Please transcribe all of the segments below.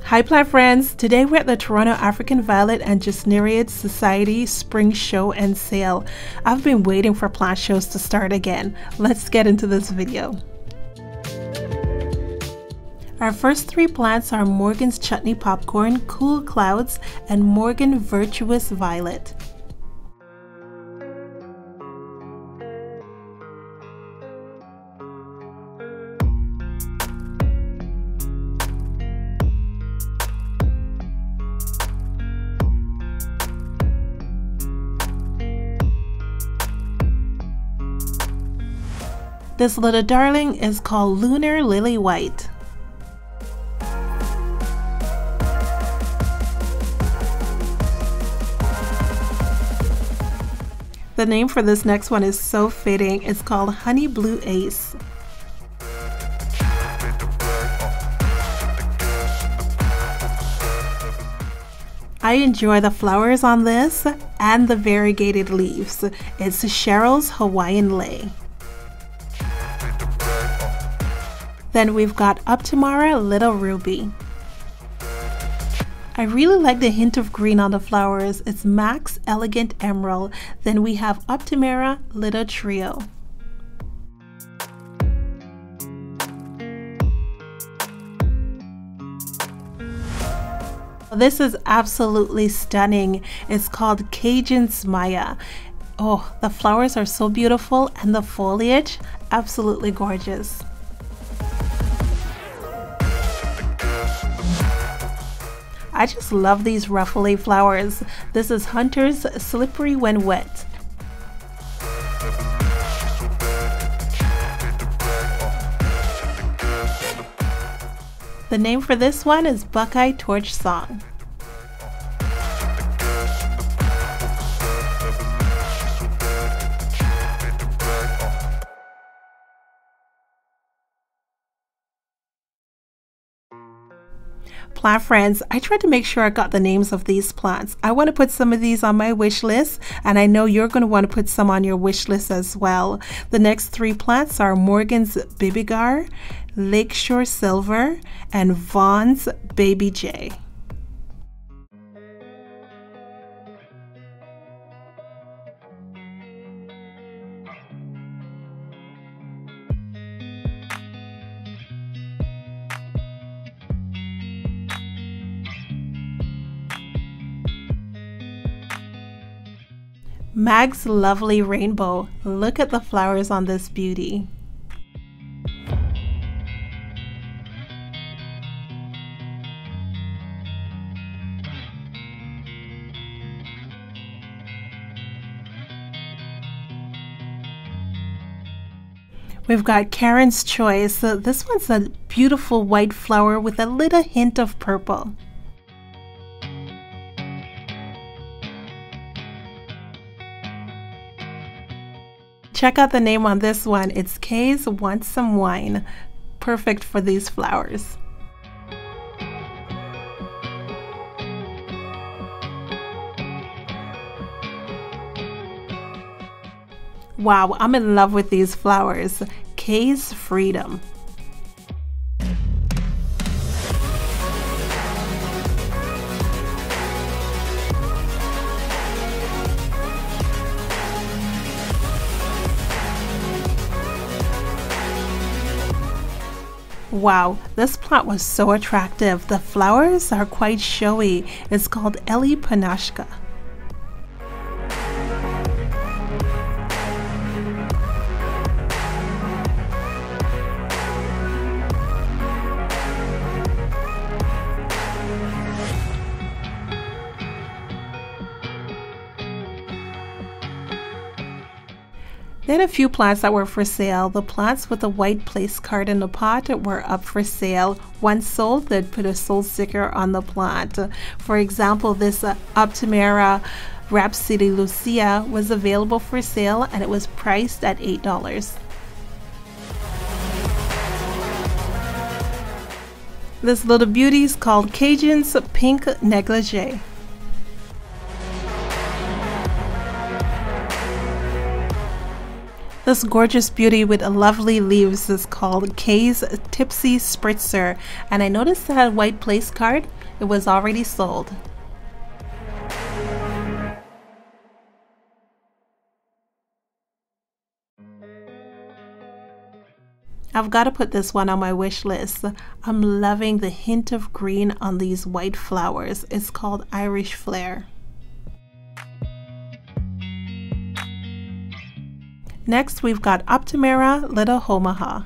Hi plant friends, today we're at the Toronto African Violet and Gesneriad Society Spring Show and Sale. I've been waiting for plant shows to start again. Let's get into this video. Our first three plants are Morgan's Chutney Popcorn, Cool Clouds, and Morgan Virtuous Violet. This little darling is called Lunar Lily White. The name for this next one is so fitting. It's called Honey Blue Ace. I enjoy the flowers on this and the variegated leaves. It's Cheryl's Hawaiian Lei. Then we've got Optimara Little Ruby. I really like the hint of green on the flowers. It's Max Elegant Emerald. Then we have Optimara Little Trio. This is absolutely stunning. It's called Cajun Smaya. Oh, the flowers are so beautiful and the foliage, absolutely gorgeous. I just love these ruffly flowers. This is Hunter's Slippery When Wet. The name for this one is Buckeye Torch Song. Plant friends, I tried to make sure I got the names of these plants. I want to put some of these on my wish list, and I know you're going to want to put some on your wish list as well. The next three plants are Morgan's Bibigar, Lakeshore Silver, and Vaughn's Baby J. Mag's Lovely Rainbow. Look at the flowers on this beauty. We've got Karen's Choice. This one's a beautiful white flower with a little hint of purple. Check out the name on this one. It's Kay's Want Some Wine. Perfect for these flowers. Wow, I'm in love with these flowers. Kay's Freedom. Wow, this plant was so attractive. The flowers are quite showy. It's called Ellie Panashka. Then a few plants that were for sale. The plants with the white place card in the pot were up for sale. One sold, they'd put a sold sticker on the plant. For example, this Optimara Rhapsody Lucia was available for sale and it was priced at $8. This little beauty is called Cajun's Pink Negligee. This gorgeous beauty with lovely leaves is called Kay's Tipsy Spritzer, and I noticed that white place card, it was already sold. I've got to put this one on my wish list. I'm loving the hint of green on these white flowers. It's called Irish Flair. Next, we've got Optimera Little Omaha.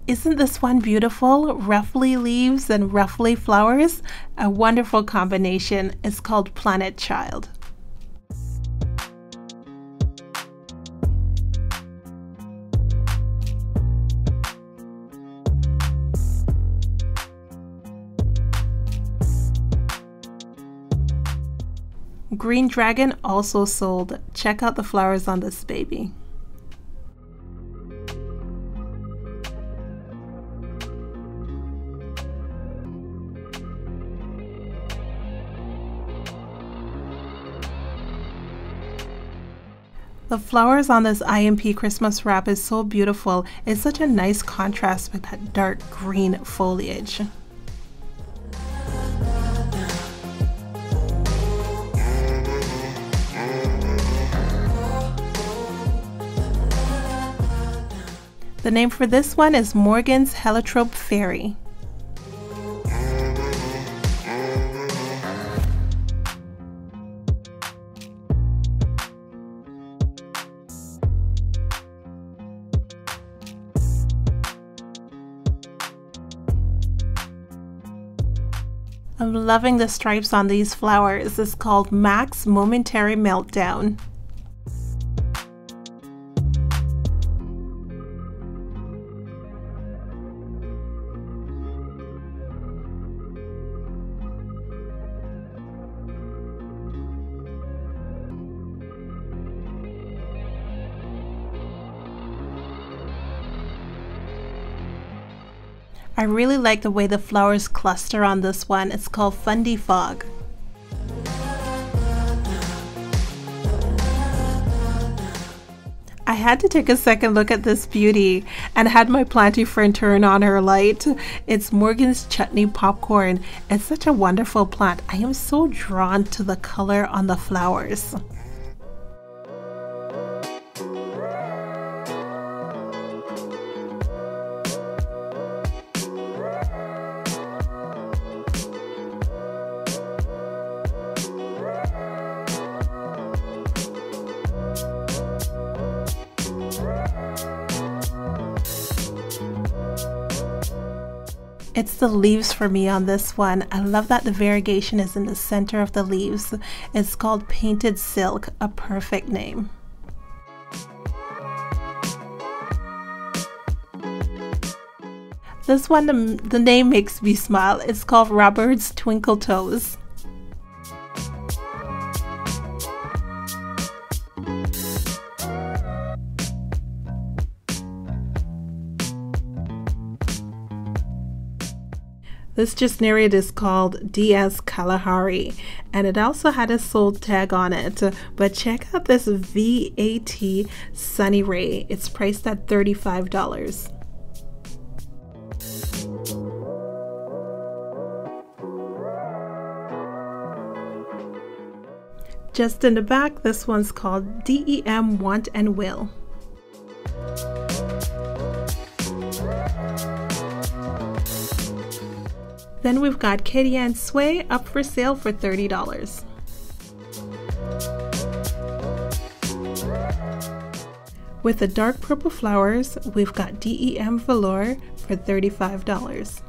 Isn't this one beautiful? Ruffly leaves and ruffly flowers. A wonderful combination. It's called Planet Child. Green Dragon also sold. Check out the flowers on this baby. The flowers on this IMP Christmas wrap is so beautiful. It's such a nice contrast with that dark green foliage. The name for this one is Morgan's Heliotrope Fairy. I'm loving the stripes on these flowers. It's called Max Momentary Meltdown. I really like the way the flowers cluster on this one. It's called Fundy Fog. I had to take a second look at this beauty and had my planty friend turn on her light. It's Morgan's Chutney Popcorn. It's such a wonderful plant. I am so drawn to the color on the flowers. It's the leaves for me on this one. I love that the variegation is in the center of the leaves. It's called Painted Silk, a perfect name. This one, the name makes me smile. It's called Robert's Twinkle Toes. This Gesneriad is called DS Kalahari, and it also had a sold tag on it. But check out this VAT Sunny Ray. It's priced at $35. Just in the back, this one's called DEM Want and Will. Then we've got Katie Ann Sway up for sale for $30. With the dark purple flowers, we've got DEM Velour for $35.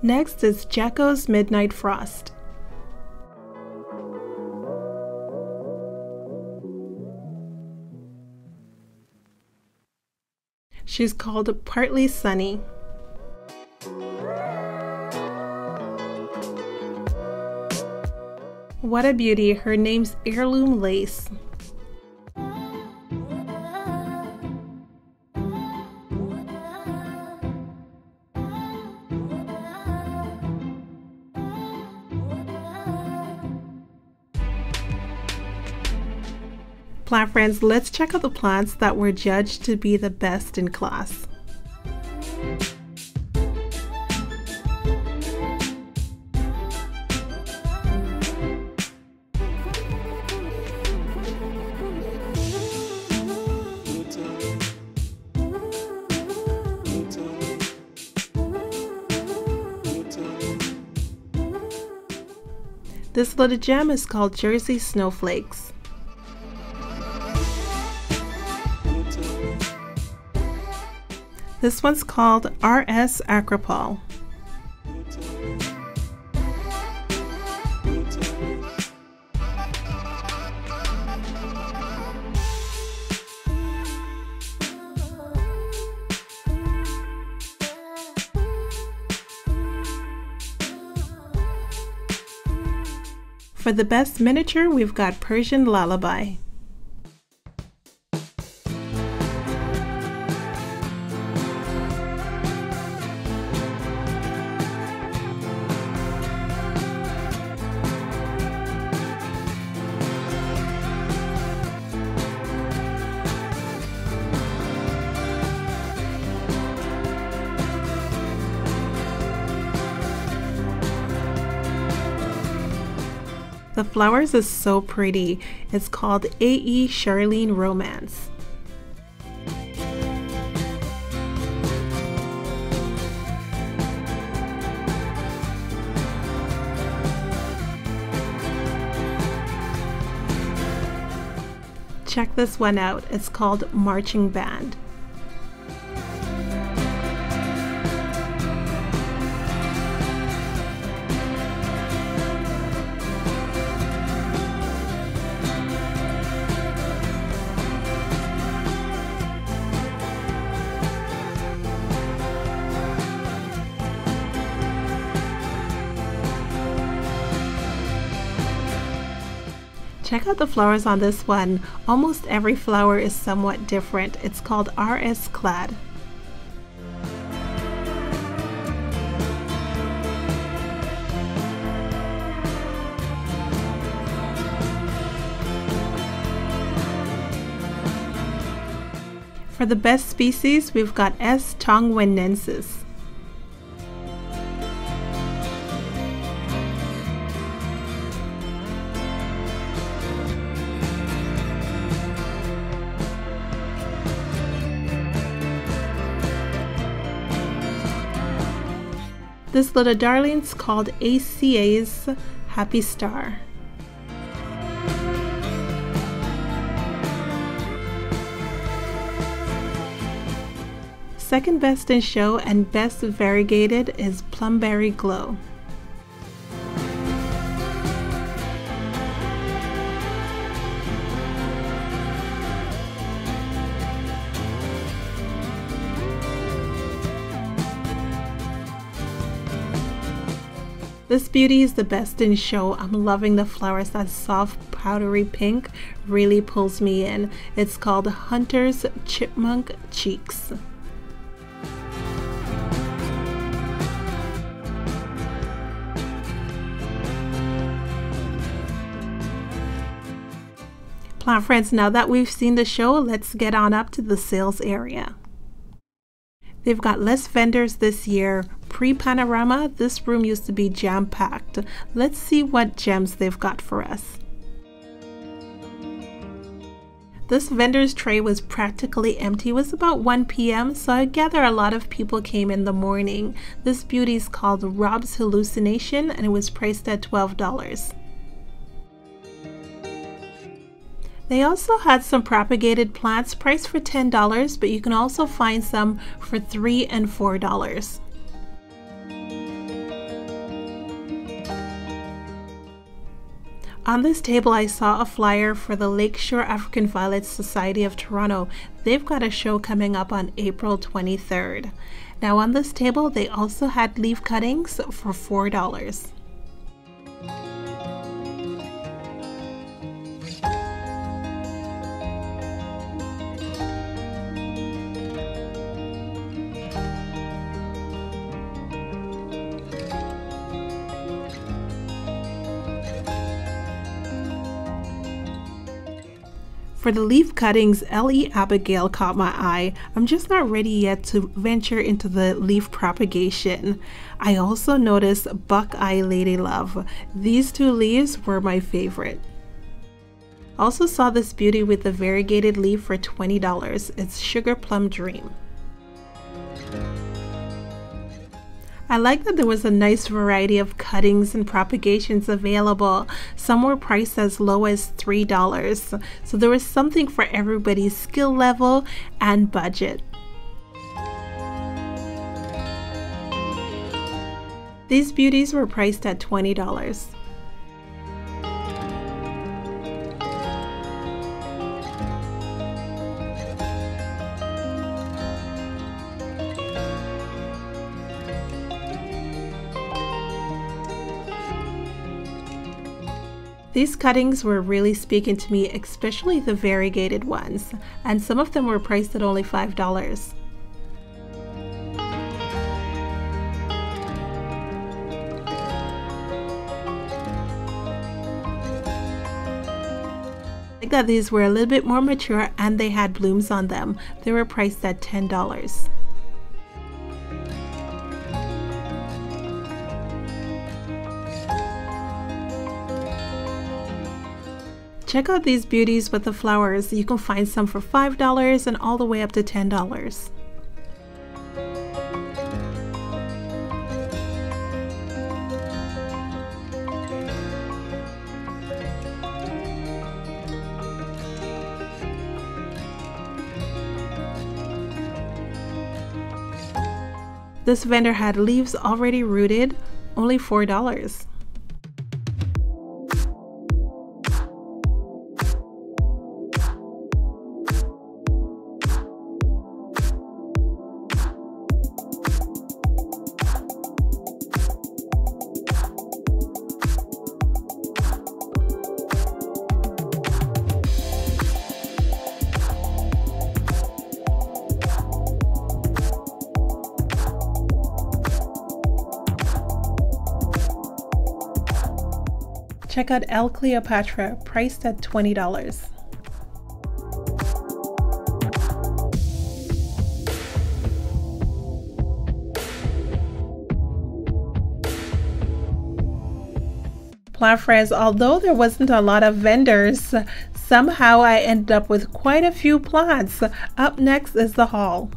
Next is Jacko's Midnight Frost. She's called Partly Sunny. What a beauty, her name's Heirloom Lace. Plant friends, let's check out the plants that were judged to be the best in class. This little gem is called Jersey Snowflakes. This one's called RS Acropole. For the best miniature, we've got Persian Lullaby. The flowers is so pretty. It's called A.E. Charlene Romance. Check this one out. It's called Marching Band. Check out the flowers on this one. Almost every flower is somewhat different. It's called RS Clad. For the best species, we've got S. tongwenensis. This little darling's called ACA's Happy Star. Second best in show and best variegated is Plumberry Glow. This beauty is the best in show. I'm loving the flowers. That soft powdery pink really pulls me in. It's called Hunter's Chipmunk Cheeks. Plant friends, now that we've seen the show, let's get on up to the sales area. They've got less vendors this year. Pre-panorama, this room used to be jam-packed. Let's see what gems they've got for us. This vendor's tray was practically empty. It was about 1 p.m., so I gather a lot of people came in the morning. This beauty is called Rob's Hallucination, and it was priced at $12. They also had some propagated plants priced for $10, but you can also find some for $3 and $4. On this table, I saw a flyer for the Lakeshore African Violet Society of Toronto. They've got a show coming up on April 23rd. Now on this table, they also had leaf cuttings for $4. For the leaf cuttings, L.E. Abigail caught my eye. I'm just not ready yet to venture into the leaf propagation. I also noticed Buckeye Lady Love. These two leaves were my favorite. Also saw this beauty with the variegated leaf for $20. It's Sugar Plum Dream. I like that there was a nice variety of cuttings and propagations available. Some were priced as low as $3, so there was something for everybody's skill level and budget. These beauties were priced at $20. These cuttings were really speaking to me, especially the variegated ones, and some of them were priced at only $5. I think that these were a little bit more mature and they had blooms on them. They were priced at $10. Check out these beauties with the flowers. You can find some for $5 and all the way up to $10. This vendor had leaves already rooted, only $4. Check out L. Cleopatra, priced at $20. Plant friends, although there wasn't a lot of vendors, somehow I ended up with quite a few plants. Up next is the haul.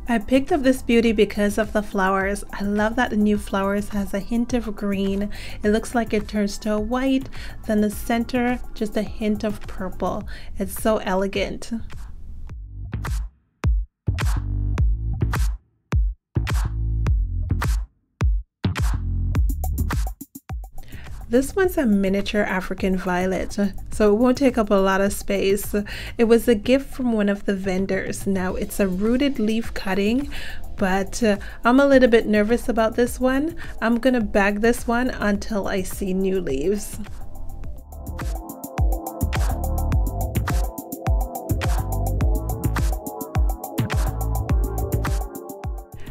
I picked up this beauty because of the flowers. I love that the new flowers has a hint of green. It looks like it turns to a white, then the center just a hint of purple. It's so elegant. This one's a miniature African violet, so it won't take up a lot of space. It was a gift from one of the vendors. Now it's a rooted leaf cutting, but I'm a little bit nervous about this one. I'm gonna bag this one until I see new leaves.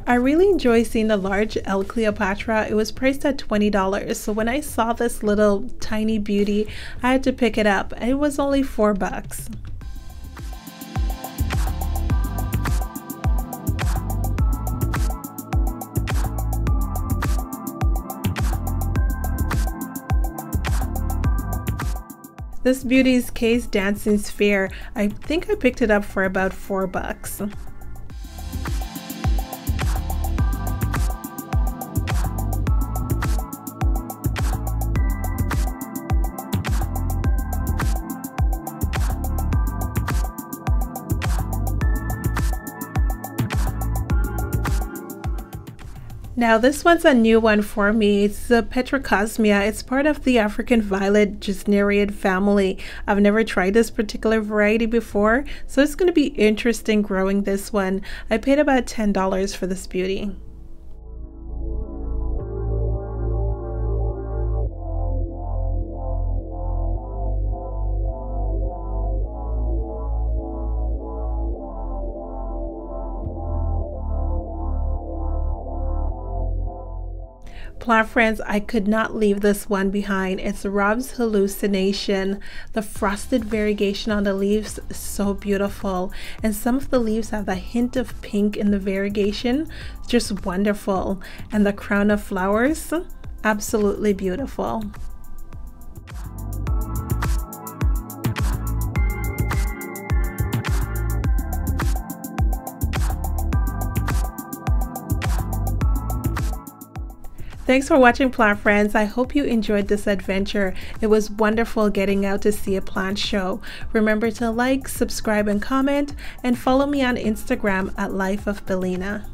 I really enjoy seeing the large L. Cleopatra. It was priced at $20, so when I saw this little tiny beauty, I had to pick it up. It was only $4. This beauty's Case Dancing Sphere. I think I picked it up for about $4. Now this one's a new one for me. It's the Petrocosmia. It's part of the African violet Gesneriad family. I've never tried this particular variety before, so it's going to be interesting growing this one. I paid about $10 for this beauty. Plant friends, I could not leave this one behind. It's Rob's Hallucination. The frosted variegation on the leaves is so beautiful, and some of the leaves have a hint of pink in the variegation. Just wonderful. And the crown of flowers, absolutely beautiful. Thanks for watching, plant friends. I hope you enjoyed this adventure. It was wonderful getting out to see a plant show. Remember to like, subscribe, and comment, and follow me on Instagram at Life of Bellina.